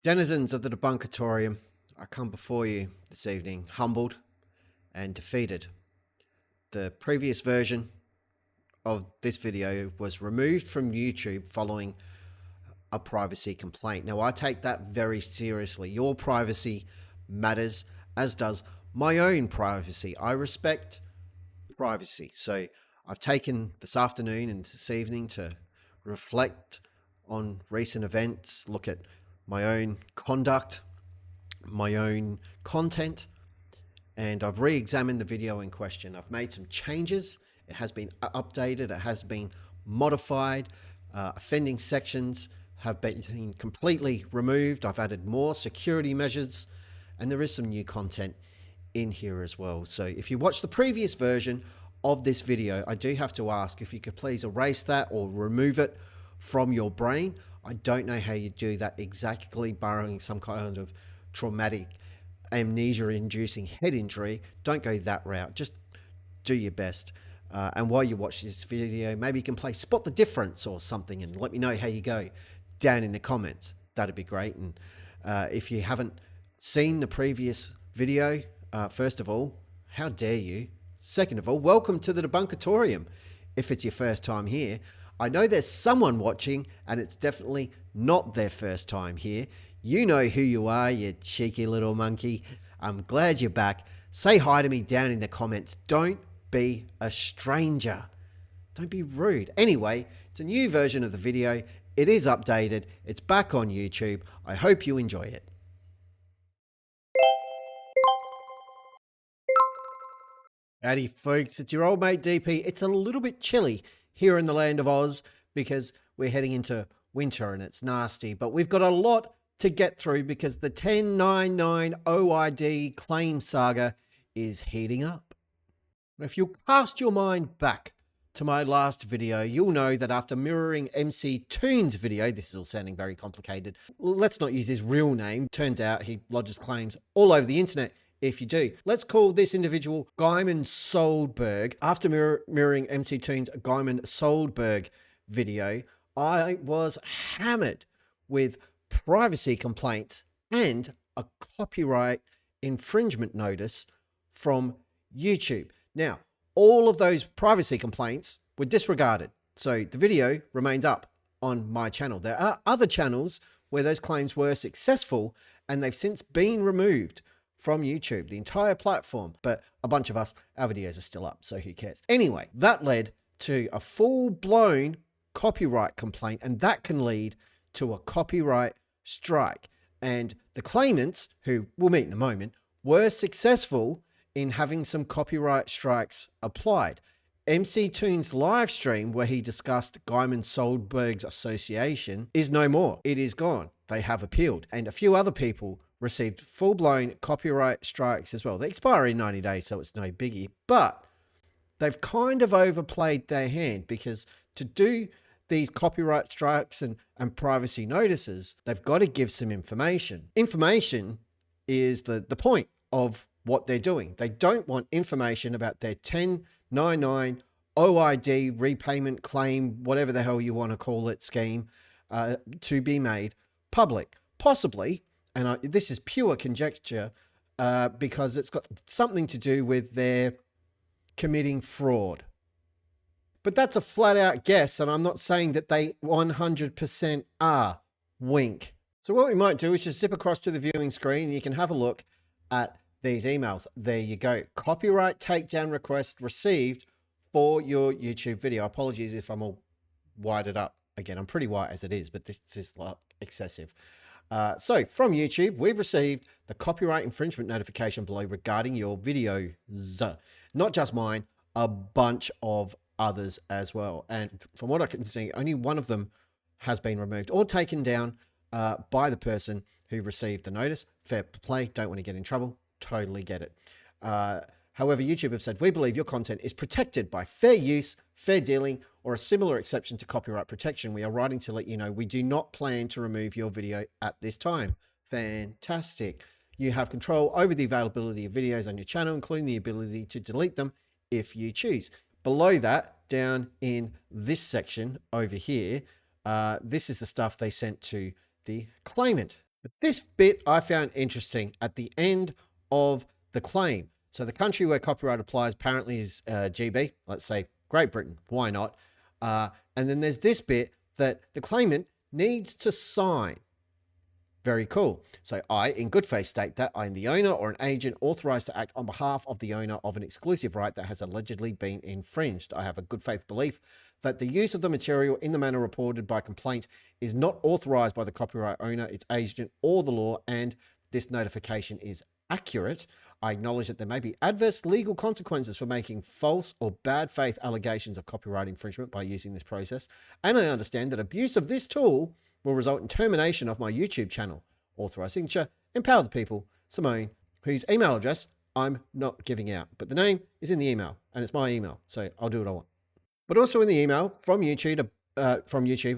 Denizens of the Debunkatorium, I come before you this evening humbled and defeated. The previous version of this video was removed from YouTube following a privacy complaint. Now, I take that very seriously. Your privacy matters, as does my own privacy. I respect privacy. So I've taken this afternoon and this evening to reflect on recent events, look at my own conduct, my own content, and I've re-examined the video in question. I've made some changes. It has been updated. It has been modified. Offending sections have been completely removed. I've added more security measures, and there is some new content in here as well. So if you watch the previous version of this video, I do have to ask if you could please erase that or remove it from your brain. I don't know how you do that exactly, barring some kind of traumatic amnesia-inducing head injury. Don't go that route. Just do your best. And while you watch this video, maybe you can play Spot the Difference or something and let me know how you go down in the comments. That'd be great. And if you haven't seen the previous video, first of all, how dare you? Second of all, welcome to the Debunkatorium. If it's your first time here, I know there's someone watching and it's definitely not their first time here. You know who you are, you cheeky little monkey. I'm glad you're back. Say hi to me down in the comments. Don't be a stranger. Don't be rude. Anyway, it's a new version of the video. It is updated. It's back on YouTube. I hope you enjoy it. Howdy folks, it's your old mate DP. It's a little bit chilly here in the land of Oz because we're heading into winter and it's nasty, but we've got a lot to get through because the 1099 OID claim saga is heating up. If you cast your mind back to my last video, you'll know that after mirroring MC Toon's video, this is all sounding very complicated. Let's not use his real name. Turns out he lodges claims all over the internet. If you do, let's call this individual Gimon Soldberg. After mirroring MC Toon's Gimon Soldberg video, I was hammered with privacy complaints and a copyright infringement notice from YouTube. Now, all of those privacy complaints were disregarded, so the video remains up on my channel. There are other channels where those claims were successful and they've since been removed from YouTube, the entire platform, but a bunch of us, our videos are still up, so who cares? Anyway, that led to a full-blown copyright complaint, and that can lead to a copyright strike. And the claimants, who we'll meet in a moment, were successful in having some copyright strikes applied. MC Toon's live stream, where he discussed Gimon Soldberg's association, is no more. It is gone. They have appealed. And a few other people received full-blown copyright strikes as well. They expire in 90 days, so it's no biggie. But they've kind of overplayed their hand because to do these copyright strikes and privacy notices, they've got to give some information. Information is the point of what they're doing. They don't want information about their 1099 OID repayment claim, whatever the hell you want to call it, scheme, to be made public. Possibly, and this is pure conjecture, because it's got something to do with their committing fraud. But that's a flat out guess, and I'm not saying that they 100% are. Wink. So what we might do is just zip across to the viewing screen and you can have a look at these emails. There you go. Copyright takedown request received for your YouTube video. Apologies if I'm all wired up. Again, I'm pretty white as it is, but this is like excessive. So from YouTube, we've received the copyright infringement notification below regarding your videos. Not just mine, a bunch of others as well. And from what I can see, only one of them has been removed or taken down by the person who received the notice. Fair play, don't want to get in trouble. Totally get it. However, YouTube have said, we believe your content is protected by fair use, fair dealing, or a similar exception to copyright protection. We are writing to let you know we do not plan to remove your video at this time. Fantastic. You have control over the availability of videos on your channel, including the ability to delete them if you choose. Below that, down in this section over here, this is the stuff they sent to the claimant. But this bit I found interesting at the end of the claim. So the country where copyright applies apparently is GB, let's say Great Britain. Why not? And then there's this bit that the claimant needs to sign. Very cool. So I, in good faith, state that I am the owner or an agent authorized to act on behalf of the owner of an exclusive right that has allegedly been infringed. I have a good faith belief that the use of the material in the manner reported by complaint is not authorized by the copyright owner, its agent, or the law, and this notification is accurate. I acknowledge that there may be adverse legal consequences for making false or bad faith allegations of copyright infringement by using this process, and I understand that abuse of this tool will result in termination of my YouTube channel. Authorized signature, Empower the People, Simone, whose email address I'm not giving out, but the name is in the email, and it's my email, so I'll do what I want. But also in the email from YouTube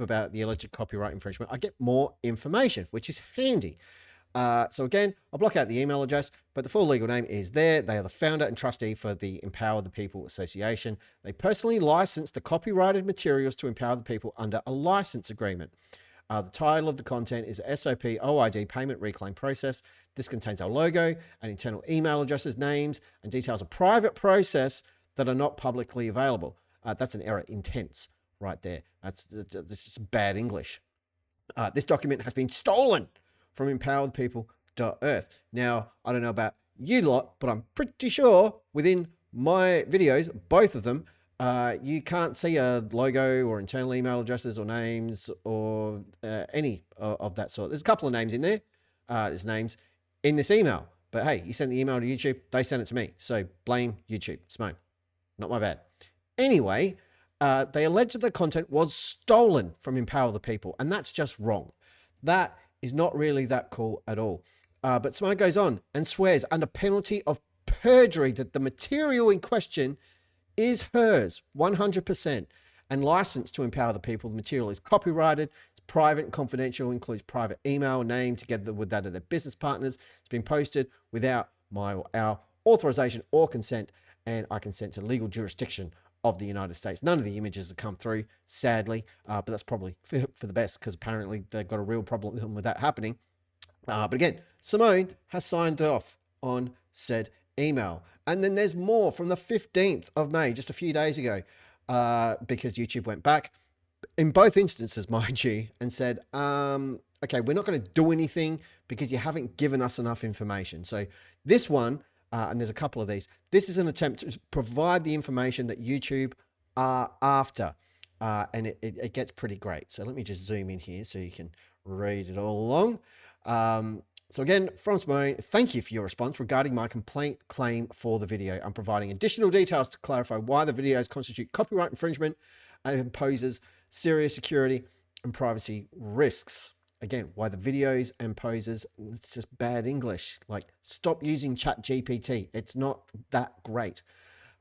about the alleged copyright infringement, I get more information, which is handy. So again, I'll block out the email address, but the full legal name is there. They are the founder and trustee for the Empower the People Association. They personally license the copyrighted materials to Empower the People under a license agreement. The title of the content is SOP OID Payment Reclaim Process. This contains our logo and internal email addresses, names, and details of private process that are not publicly available. That's an error, intense, right there. That's just bad English. This document has been stolen from empowerthepeople.earth. Now, I don't know about you lot, but I'm pretty sure within my videos, both of them, you can't see a logo or internal email addresses or names or any of that sort. There's a couple of names in there. There's names in this email. But hey, you sent the email to YouTube, they sent it to me. So blame YouTube. Smoke. Not my bad. Anyway, they allege that the content was stolen from Empower the People, and that's just wrong. That is not really that cool at all. But Simone goes on and swears under penalty of perjury that the material in question is hers 100% and licensed to Empower the People. The material is copyrighted, it's private and confidential, includes private email, name together with that of their business partners. It's been posted without my or our authorization or consent, and I consent to legal jurisdiction of the United States. None of the images have come through, sadly, but that's probably for the best because apparently they've got a real problem with that happening. But again, Simone has signed off on said email. And then there's more from the 15th of May, just a few days ago, because YouTube went back in both instances, mind you, and said, okay, we're not going to do anything because you haven't given us enough information. So this one, and there's a couple of these, this is an attempt to provide the information that YouTube are after. And it gets pretty great. So let me just zoom in here so you can read it all along. So again, from Simone, thank you for your response regarding my complaint claim for the video. I'm providing additional details to clarify why the videos constitute copyright infringement and imposes serious security and privacy risks. Again, why the videos imposes, it's just bad English. Like, stop using ChatGPT. It's not that great.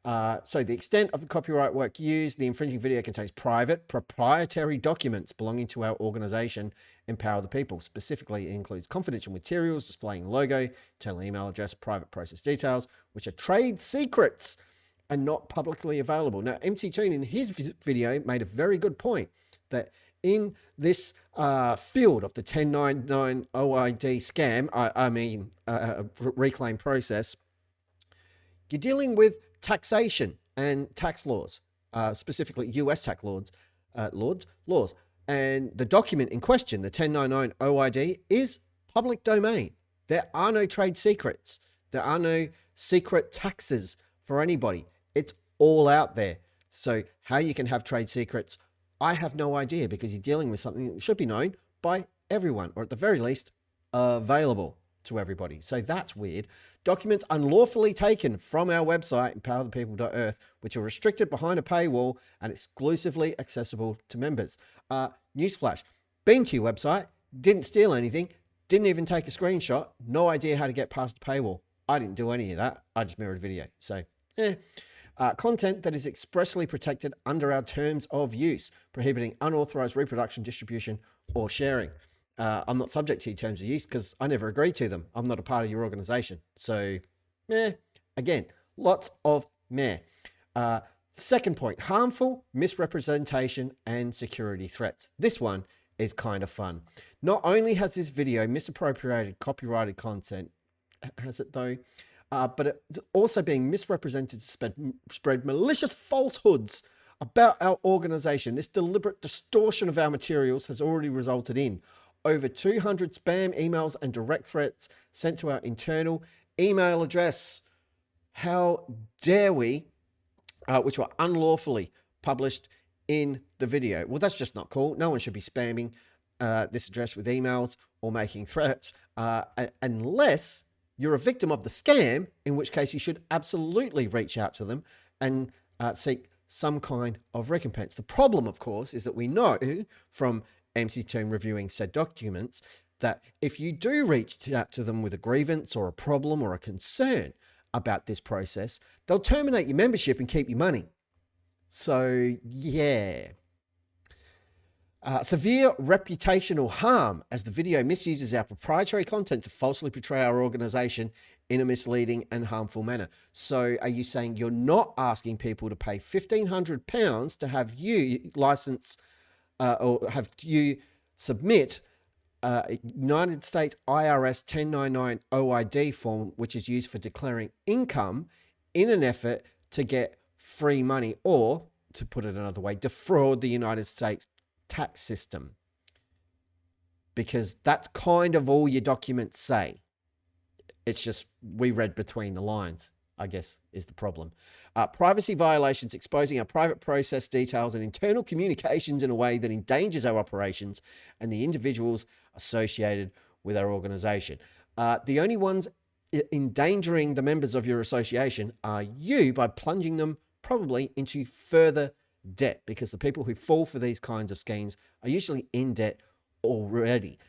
So the extent of the copyright work used, the infringing video contains private, proprietary documents belonging to our organization, Empower the People. Specifically, it includes confidential materials displaying logo, internal email address, private process details, which are trade secrets and not publicly available. Now, MC Toon in his video made a very good point that in this field of the 1099 OID scam, reclaim process, you're dealing with taxation and tax laws, specifically US tax laws. And the document in question, the 1099 OID, is public domain. There are no trade secrets. There are no secret taxes for anybody. It's all out there. So how you can have trade secrets, I have no idea, because you're dealing with something that should be known by everyone, or at the very least, available to everybody. So that's weird. Documents unlawfully taken from our website, empowerthepeople.earth, which are restricted behind a paywall and exclusively accessible to members. Newsflash, been to your website, didn't steal anything, didn't even take a screenshot, no idea how to get past the paywall. I didn't do any of that. I just mirrored a video. So, content that is expressly protected under our terms of use, prohibiting unauthorized reproduction, distribution, or sharing. I'm not subject to your terms of use because I never agreed to them. I'm not a part of your organization. So, again, lots of meh. Second point, harmful misrepresentation and security threats. This one is kind of fun. Not only has this video misappropriated copyrighted content, has it though? But it's also being misrepresented to spread malicious falsehoods about our organization. This deliberate distortion of our materials has already resulted in over 200 spam emails and direct threats sent to our internal email address. How dare we, which were unlawfully published in the video. Well, that's just not cool. No one should be spamming this address with emails or making threats unless you're a victim of the scam, in which case you should absolutely reach out to them and seek some kind of recompense. The problem, of course, is that we know from MC Toon reviewing said documents that if you do reach out to them with a grievance or a problem or a concern about this process, they'll terminate your membership and keep your money. So, yeah. Severe reputational harm, as the video misuses our proprietary content to falsely portray our organization in a misleading and harmful manner. So are you saying you're not asking people to pay £1,500 to have you license or have you submit United States IRS 1099 OID form, which is used for declaring income in an effort to get free money, or, to put it another way, defraud the United States tax system? Because that's kind of all your documents say. It's just we read between the lines, I guess, is the problem. Privacy violations, exposing our private process details and internal communications in a way that endangers our operations and the individuals associated with our organization. The only ones endangering the members of your association are you, by plunging them probably into further debt, because the people who fall for these kinds of schemes are usually in debt already.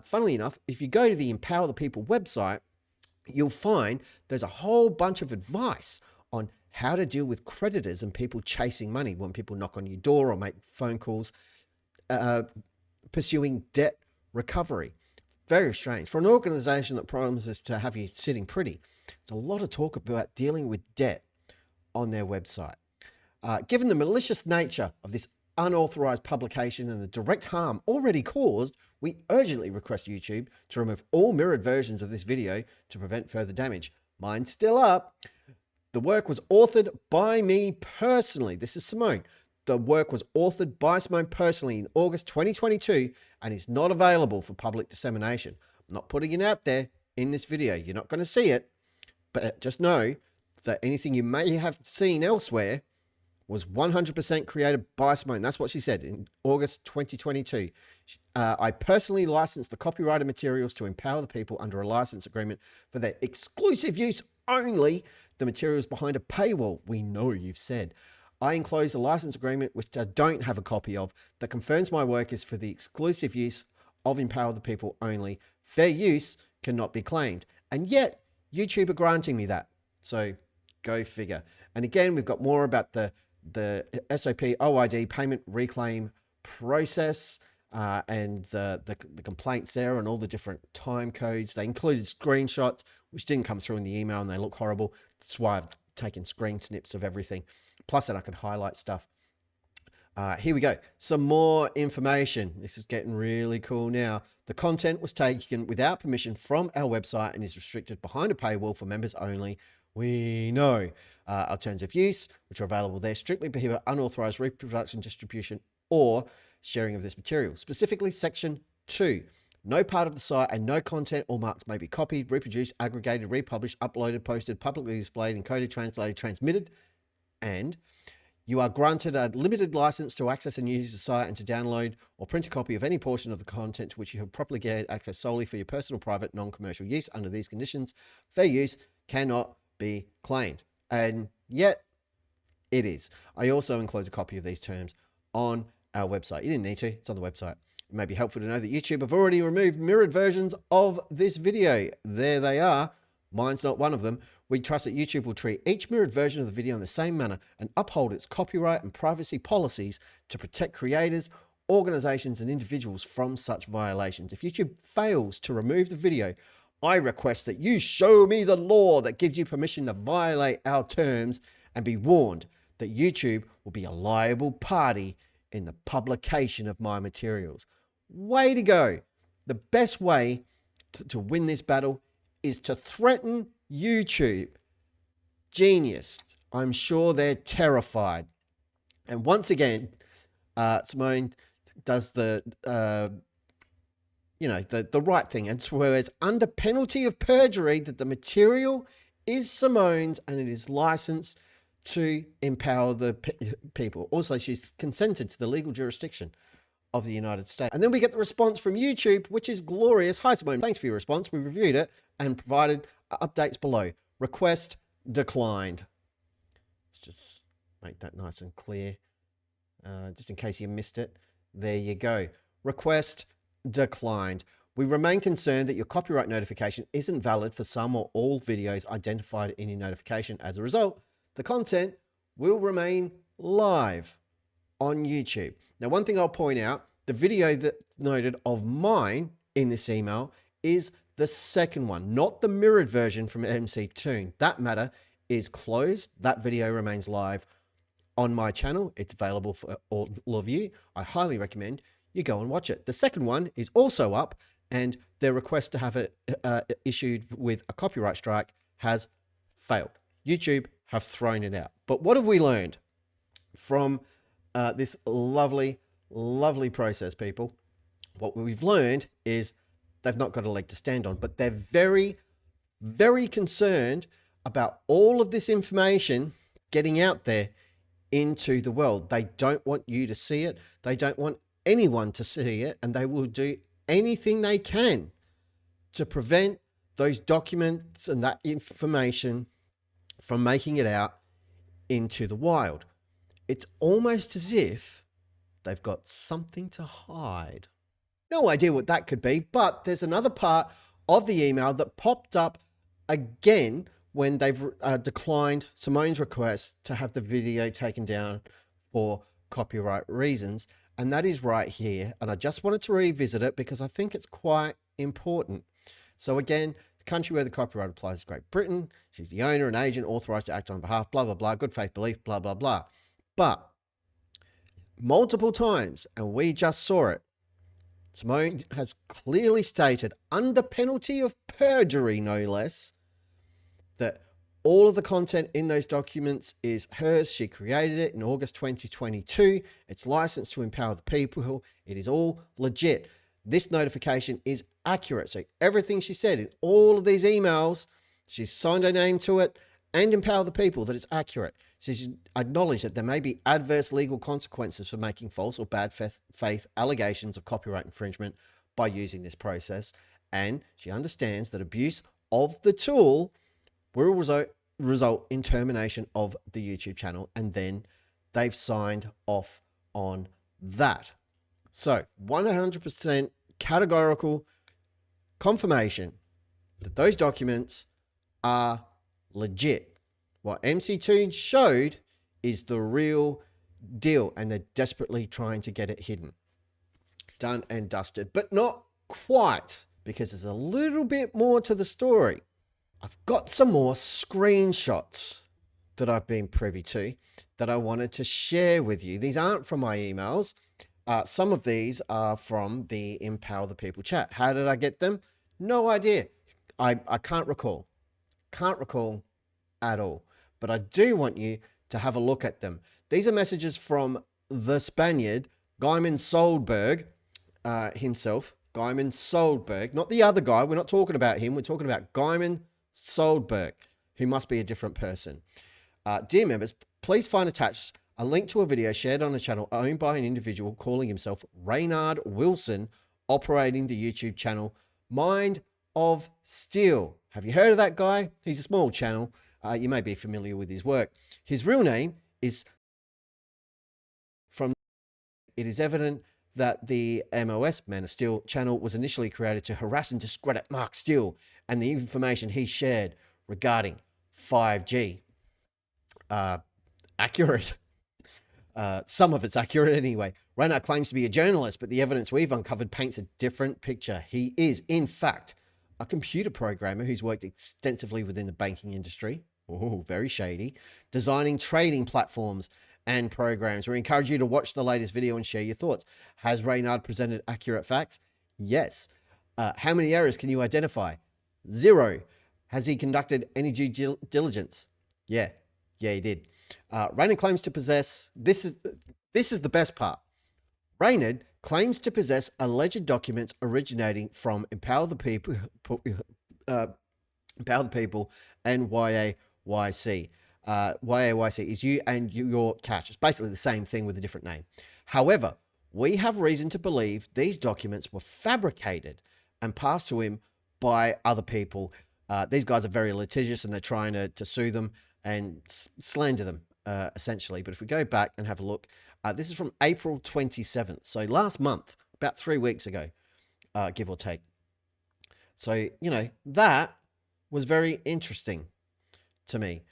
Funnily enough, if you go to the Empower the People website, you'll find there's a whole bunch of advice on how to deal with creditors and people chasing money when people knock on your door or make phone calls, pursuing debt recovery. Very strange. For an organization that promises to have you sitting pretty, there's a lot of talk about dealing with debt on their website. Given the malicious nature of this unauthorized publication and the direct harm already caused, we urgently request YouTube to remove all mirrored versions of this video to prevent further damage. Mine's still up. The work was authored by me personally. This is Simone. The work was authored by Simone personally in August 2022 and is not available for public dissemination. I'm not putting it out there in this video. You're not going to see it, but just know that anything you may have seen elsewhere was 100% created by Simone. That's what she said in August 2022. I personally licensed the copyrighted materials to Empower the People under a license agreement for their exclusive use only. The materials behind a paywall, we know you've said. I enclosed a license agreement, which I don't have a copy of, that confirms my work is for the exclusive use of Empower the People only. Fair use cannot be claimed. And yet, YouTube are granting me that. So, go figure. And again, we've got more about the SOP OID payment reclaim process and the complaints there and all the different time codes. They included screenshots, which didn't come through in the email, and they look horrible. That's why I've taken screen snips of everything. Plus that I could highlight stuff. Here we go. Some more information. This is getting really cool now. The content was taken without permission from our website and is restricted behind a paywall for members only. We know. Our terms of use, which are available there, strictly prohibit unauthorized reproduction, distribution, or sharing of this material. Specifically, Section 2. No part of the site and no content or marks may be copied, reproduced, aggregated, republished, uploaded, posted, publicly displayed, encoded, translated, transmitted, and you are granted a limited license to access and use the site and to download or print a copy of any portion of the content to which you have properly gained access solely for your personal, private, non-commercial use. Under these conditions, fair use cannot be claimed. And yet, it is. I also enclose a copy of these terms on our website. You didn't need to. It's on the website. It may be helpful to know that YouTube have already removed mirrored versions of this video. There they are. Mine's not one of them. We trust that YouTube will treat each mirrored version of the video in the same manner and uphold its copyright and privacy policies to protect creators, organizations, and individuals from such violations. If YouTube fails to remove the video, I request that you show me the law that gives you permission to violate our terms, and be warned that YouTube will be a liable party in the publication of my materials. way to go. The best way to win this battle is to threaten YouTube. Genius. I'm sure they're terrified. And once again, Simone does the right thing, and swears under penalty of perjury that the material is Simone's and it is licensed to empower the people. Also, she's consented to the legal jurisdiction of the United States. And then we get the response from YouTube, which is glorious. Hi, Simone. Thanks for your response. We reviewed it and provided updates below. Request declined. Let's just make that nice and clear, just in case you missed it. There you go. Request declined. We remain concerned that your copyright notification isn't valid for some or all videos identified in your notification. As a result, the content will remain live on YouTube. Now, one thing I'll point out, the video that noted of mine in this email is the second one, not the mirrored version from MC Toon. That matter is closed. That video remains live on my channel. It's available for all of you. I highly recommend you go and watch it. The second one is also up, and their request to have it issued with a copyright strike has failed. YouTube have thrown it out. But what have we learned from this lovely, lovely process, people? What we've learned is they've not got a leg to stand on, but they're very, very concerned about all of this information getting out there into the world. They don't want you to see it. They don't want anyone to see it, and they will do anything they can to prevent those documents and that information from making it out into the wild. It's almost as if they've got something to hide. No idea what that could be, but there's another part of the email that popped up again when they've declined Simone's request to have the video taken down for copyright reasons. And that is right here. And I just wanted to revisit it because I think it's quite important. So again, the country where the copyright applies is Great Britain. She's the owner and agent authorized to act on behalf, blah, blah, blah, good faith belief, blah, blah, blah. But multiple times, and we just saw it, Simone has clearly stated, under penalty of perjury, no less, that all of the content in those documents is hers. She created it in August 2022. It's licensed to empower the people. It is all legit. This notification is accurate. So everything she said in all of these emails, she's signed her name to it and empower the people that it's accurate. She's acknowledged that there may be adverse legal consequences for making false or bad faith allegations of copyright infringement by using this process. And she understands that abuse of the tool will result in termination of the YouTube channel, and then they've signed off on that. So 100% categorical confirmation that those documents are legit. What MC Toon showed is the real deal, and they're desperately trying to get it hidden. Done and dusted, but not quite, because there's a little bit more to the story. I've got some more screenshots that I've been privy to that I wanted to share with you. These aren't from my emails. Some of these are from the Empower the People chat. How did I get them? No idea. I can't recall. Can't recall at all. But I do want you to have a look at them. These are messages from the Spaniard, Gimon Soldberg himself. Gimon Soldberg, not the other guy. We're not talking about him. We're talking about Gimon Soldberg, who must be a different person. Dear members, please find attached a link to a video shared on a channel owned by an individual calling himself Reynard Wilson, operating the YouTube channel Mind of Steel. Have you heard of that guy? He's a small channel. You may be familiar with his work. His real name is from. It is evident that the MOS, Man of Steel channel, was initially created to harass and discredit Mark Steele and the information he shared regarding 5G. Accurate. Some of it's accurate anyway. Reynard claims to be a journalist, but the evidence we've uncovered paints a different picture. He is, in fact, a computer programmer who's worked extensively within the banking industry. Oh, very shady. Designing trading platforms and programs. We encourage you to watch the latest video and share your thoughts. Has Reynard presented accurate facts? Yes. How many errors can you identify? 0. Has he conducted any due diligence? Yeah, he did. Reynard claims to possess, this is the best part. Reynard claims to possess alleged documents originating from Empower the People, and YAYC. YAYC is you and your cash. It's basically the same thing with a different name. However, we have reason to believe these documents were fabricated and passed to him by other people. These guys are very litigious and they're trying to sue them and slander them, essentially. But if we go back and have a look, this is from April 27th. So last month, about 3 weeks ago, give or take. So, that was very interesting to me.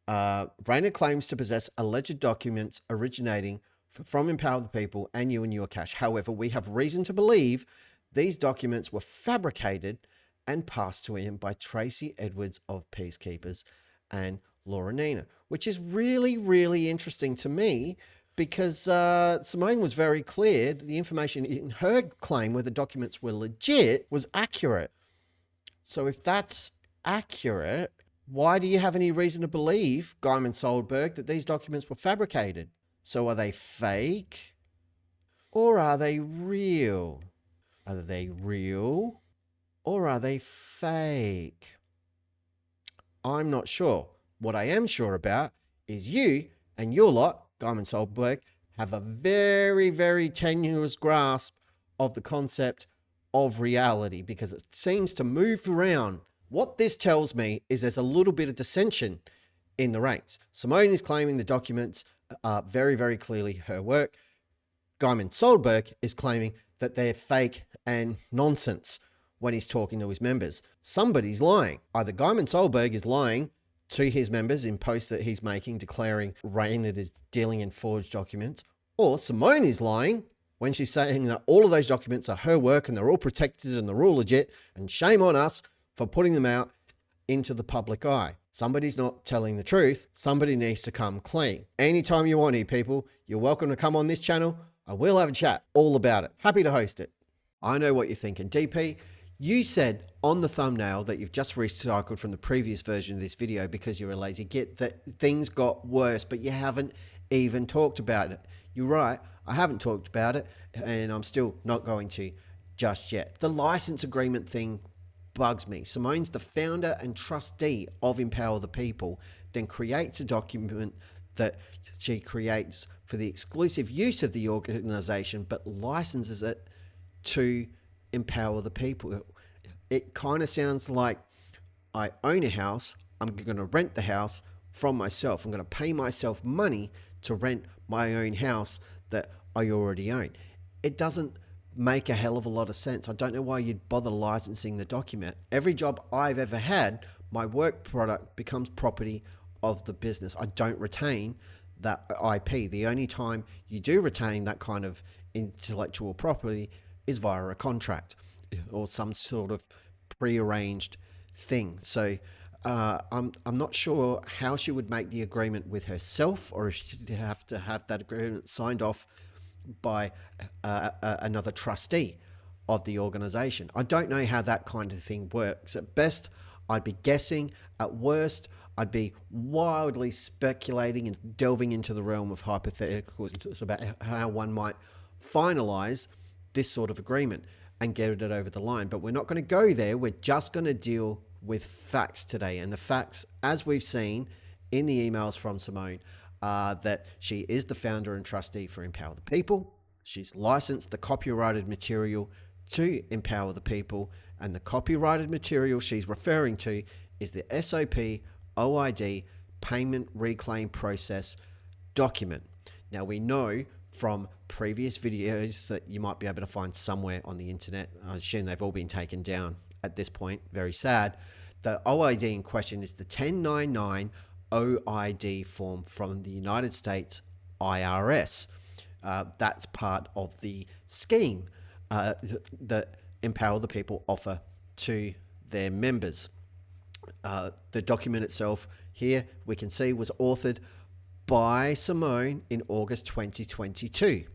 Reynard claims to possess alleged documents originating from Empower the People and you and your cash. However, we have reason to believe these documents were fabricated and passed to him by Tracy Edwards of Peacekeepers and Laura Nina, which is really, really interesting to me because Simone was very clear that the information in her claim where the documents were legit was accurate. So if that's accurate, why do you have any reason to believe, Gimon Soldberg, that these documents were fabricated? So are they fake or are they real? Are they real or are they fake? I'm not sure. What I am sure about is you and your lot, Gimon Soldberg, have a very, very tenuous grasp of the concept of reality because it seems to move around. What this tells me is there's a little bit of dissension in the ranks. Simone is claiming the documents are very, very clearly her work. Gimon Soldberg is claiming that they're fake and nonsense when he's talking to his members. Somebody's lying. Either Gimon Soldberg is lying to his members in posts that he's making declaring Reynard is dealing in forged documents, or Simone is lying when she's saying that all of those documents are her work and they're all protected and they're all legit, and shame on us for putting them out into the public eye. Somebody's not telling the truth. Somebody needs to come clean. Anytime you want here, people, you're welcome to come on this channel. I will have a chat all about it. Happy to host it. I know what you're thinking. DP, you said on the thumbnail that you've just recycled from the previous version of this video because you're a lazy git, that things got worse, but you haven't even talked about it. You're right. I haven't talked about it, and I'm still not going to just yet. The license agreement thing bugs me. Simone's the founder and trustee of Empower the People, then creates a document that she creates for the exclusive use of the organization, but licenses it to Empower the People. It kind of sounds like I own a house. I'm going to rent the house from myself. I'm going to pay myself money to rent my own house that I already own. It doesn't make a hell of a lot of sense. I don't know why you'd bother licensing the document. Every job I've ever had, my work product becomes property of the business. I don't retain that IP. The only time you do retain that kind of intellectual property is via a contract or some sort of prearranged thing. So I'm not sure how she would make the agreement with herself, or if she'd have to have that agreement signed off by another trustee of the organization. I don't know how that kind of thing works. At best, I'd be guessing. At worst, I'd be wildly speculating and delving into the realm of hypotheticals about how one might finalize this sort of agreement and get it over the line. But we're not going to go there. We're just going to deal with facts today. And the facts, as we've seen in the emails from Simone, that she is the founder and trustee for Empower the People. She's licensed the copyrighted material to Empower the People, and the copyrighted material she's referring to is the SOP OID payment reclaim process document. Now, we know from previous videos that you might be able to find somewhere on the internet, I assume they've all been taken down at this point, very sad. The OID in question is the 1099 OID form from the United States IRS. That's part of the scheme that Empower the People offer to their members. The document itself here, we can see, was authored by Simone in August 2022.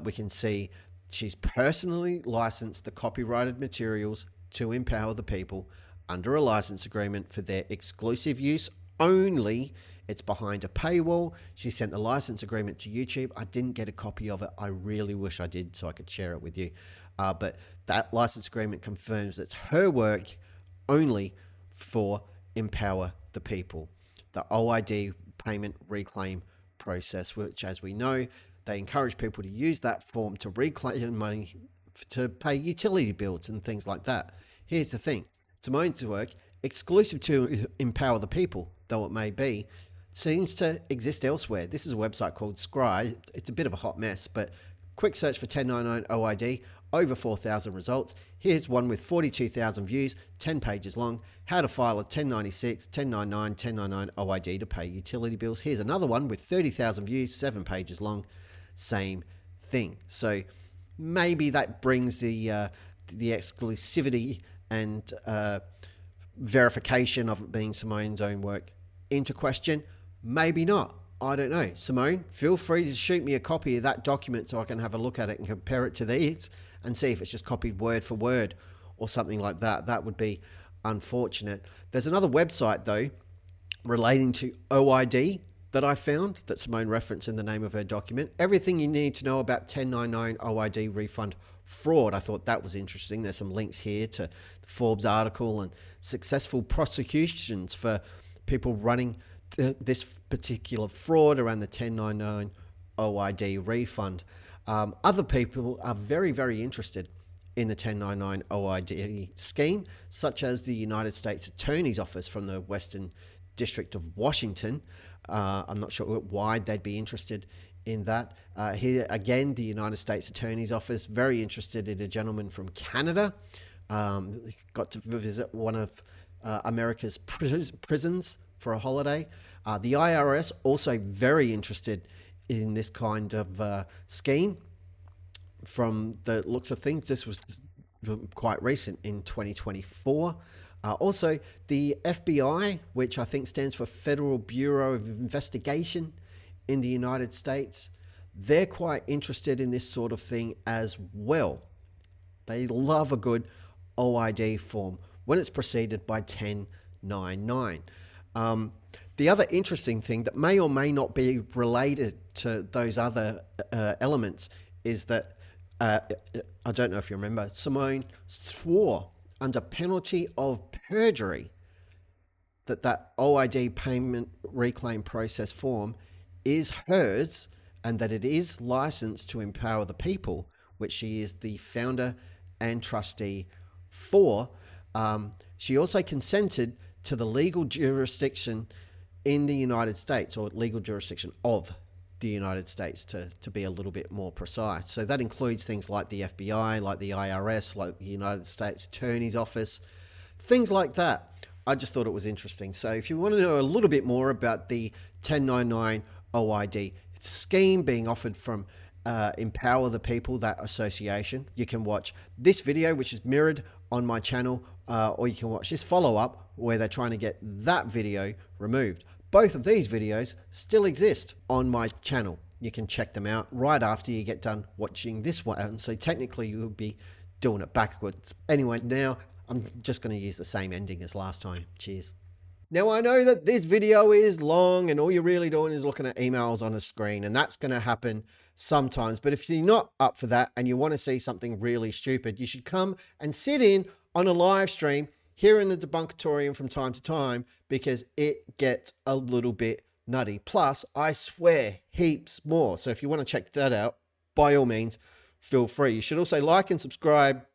We can see she's personally licensed the copyrighted materials to empower the people under a license agreement for their exclusive use only. It's behind a paywall. She sent the license agreement to YouTube. I didn't get a copy of it. I really wish I did so I could share it with you. But that license agreement confirms it's her work only for empower the people. The OID payment reclaim process, which, as we know, they encourage people to use that form to reclaim money to pay utility bills and things like that. Here's the thing. Simone's work, exclusive to empower the people, though it may be, seems to exist elsewhere. This is a website called Scry. It's a bit of a hot mess, but quick search for 1099 OID, over 4,000 results. Here's one with 42,000 views, 10 pages long. How to file a 1096, 1099, 1099 OID to pay utility bills. Here's another one with 30,000 views, 7 pages long. Same thing. So maybe that brings the exclusivity and verification of it being Simone's own work into question. Maybe not. I don't know. Simone, feel free to shoot me a copy of that document so I can have a look at it and compare it to these and see if it's just copied word for word or something like that. That would be unfortunate. There's another website, though, relating to OID that I found that Simone referenced in the name of her document. Everything you need to know about 1099 OID refund fraud. I thought that was interesting. There's some links here to the Forbes article and successful prosecutions for people running this particular fraud around the 1099 OID refund. Other people are very, very interested in the 1099 OID scheme, such as the United States Attorney's Office from the Western District of Washington. I'm not sure why they'd be interested in that. Here again, the United States Attorney's Office, very interested in a gentleman from Canada. Got to visit one of America's prisons for a holiday. The IRS also very interested in this kind of scheme. From the looks of things, this was quite recent in 2024. Also, the FBI, which I think stands for Federal Bureau of Investigation in the United States, they're quite interested in this sort of thing as well. They love a good OID form when it's preceded by 1099. The other interesting thing that may or may not be related to those other elements is that, I don't know if you remember, Simone swore under penalty of perjury that OID payment reclaim process form is hers and that it is licensed to empower the people, which she is the founder and trustee for. She also consented to the legal jurisdiction in the United States, or legal jurisdiction of the United States, to be a little bit more precise. So that includes things like the FBI, like the IRS, like the United States Attorney's Office, things like that. I just thought it was interesting. So if you want to know a little bit more about the 1099 OID scheme being offered from Empower the People, that association, you can watch this video, which is mirrored on my channel, or you can watch this follow-up where they're trying to get that video removed. Both of these videos still exist on my channel. You can check them out right after you get done watching this one. So technically you'll be doing it backwards. Anyway, now I'm just going to use the same ending as last time. Cheers. Now I know that this video is long and all you're really doing is looking at emails on a screen, and that's going to happen sometimes. But if you're not up for that and you want to see something really stupid, you should come and sit in on a live stream here in the Debunkatorium from time to time, because it gets a little bit nutty. Plus, I swear heaps more. So if you want to check that out, by all means, feel free. You should also like and subscribe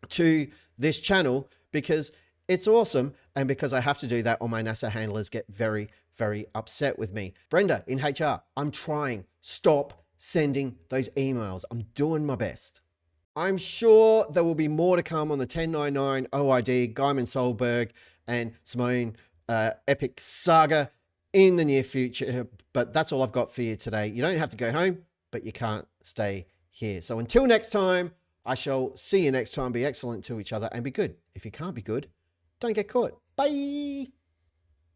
to this channel because it's awesome, and because I have to do that or my NASA handlers get very, very upset with me. Brenda in HR, I'm trying. Stop sending those emails. I'm doing my best. I'm sure there will be more to come on the 1099 OID, Gimon Soldberg and Simone epic saga in the near future. But that's all I've got for you today. You don't have to go home, but you can't stay here. So until next time, I shall see you next time. Be excellent to each other and be good. If you can't be good, don't get caught. Bye.